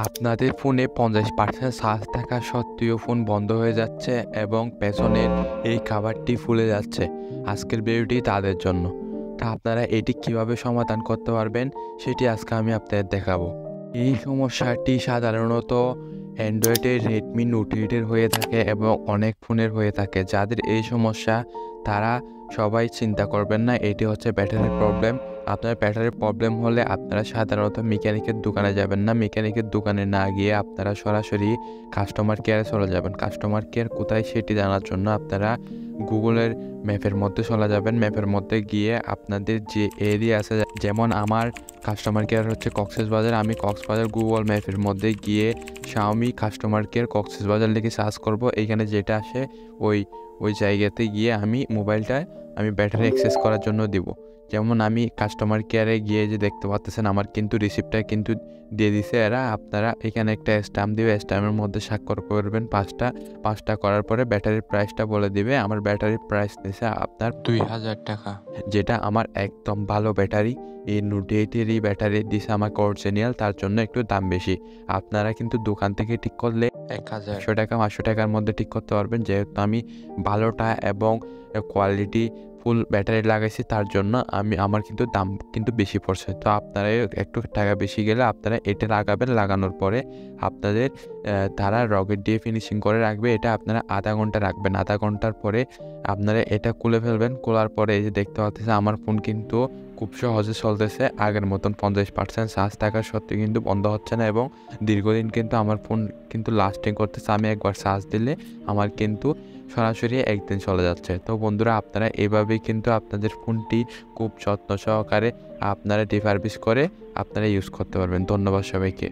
আপনাদের ফোনে 50% চার্জ থাকা সত্ত্বেও ফোন বন্ধ হয়ে যাচ্ছে এবং পেছনের এই কভারটি ফুলে যাচ্ছে। আজকের ভিডিওটি তাদের জন্য। তা আপনারা এটি কিভাবে সমাধান করতে পারবেন সেটি আজকে আমি আপনাদের দেখাবো। এই সমস্যাটি সাধারণত অ্যান্ড্রয়েডের রেডমি নোট 8 হয়ে থাকে এবং অনেক ফোনের হয়ে থাকে। যাদের এই সমস্যা তারা সবাই চিন্তা করবেন না, এটি হচ্ছে ব্যাটারির প্রবলেম। আপনার ব্যাটারির প্রবলেম হলে আপনারা সাধারণত মেকানিকের দোকানে যাবেন না। মেকানিকের দোকানে না গিয়ে আপনারা সরাসরি কাস্টমার কেয়ারে চলে যাবেন। কাস্টমার কেয়ার কোথায় সেটি জানার জন্য আপনারা গুগলের ম্যাপের মধ্যে চলে যাবেন। ম্যাপের মধ্যে গিয়ে আপনাদের যে এরিয়া আছে, যেমন আমার কাস্টমার কেয়ার হচ্ছে কক্সবাজার, আমি কক্সবাজার গুগল ম্যাপের মধ্যে গিয়ে শাওমি কাস্টমার কেয়ার কক্সবাজার লিখে সার্চ করব। এইখানে যেটা আসে ওই জায়গাতে গিয়ে আমি মোবাইলটায় আমি ব্যাটারি অ্যাক্সেস করার জন্য দিব। যেমন আমি কাস্টমার কেয়ারে গিয়ে যে দেখতে পাচ্ছেন আমার কিন্তু রিসিপ্টটা কিন্তু দিয়ে দিছে এরা। আপনারা এখানে একটা স্ট্যাম্প দিবে, স্ট্যাম্পের মধ্যে স্বাক্ষর করবেন পাঁচটা করার পরে ব্যাটারির প্রাইসটা বলে দিবে। আমার ব্যাটারির প্রাইস দিয়েছে আপনার 2000 টাকা, যেটা আমার একদম ভালো ব্যাটারি। এই নোট 8 এই ব্যাটারি দিছে আমাকে অরিজিনাল, তার জন্য একটু দাম বেশি। আপনারা কিন্তু দোকান থেকে ঠিক করলে 1100 টাকা 500 টাকার মধ্যে ঠিক করতে পারবেন। যেহেতু আমি ভালোটা এবং কোয়ালিটি ফুল ব্যাটারি লাগাইছি, তার জন্য আমার কিন্তু দাম কিন্তু বেশি পড়ছে। তো আপনারা একটু টাকা বেশি গেলে আপনারা এটা লাগাবেন। লাগানোর পরে আপনাদের তারা রকেট দিয়ে ফিনিশিং করে রাখবে। এটা আপনারা আধা ঘন্টা রাখবেন। আধা ঘন্টার পরে আপনারা এটা খুলে ফেলবেন। খোলার পরে এই যে দেখতে পাচ্ছেন আমার ফোন কিন্তু খুব সহজে চলতেছে। আগের মতন 50% চার্জ থাকা সত্ত্বেও কিন্তু বন্ধ হচ্ছে না এবং দীর্ঘদিন কিন্তু আমার ফোন কিন্তু লাস্টিং করতেছে। আমি একবার চার্জ দিলে আমার কিন্তু সরাসরি একদিন চলে যাচ্ছে। তো বন্ধুরা, আপনারা এভাবেই কিন্তু আপনাদের ফোনটি খুব যত্ন সহকারে আপনারা রিফারবিশ করে আপনারা ইউজ করতে পারবেন। ধন্যবাদ সবাইকে।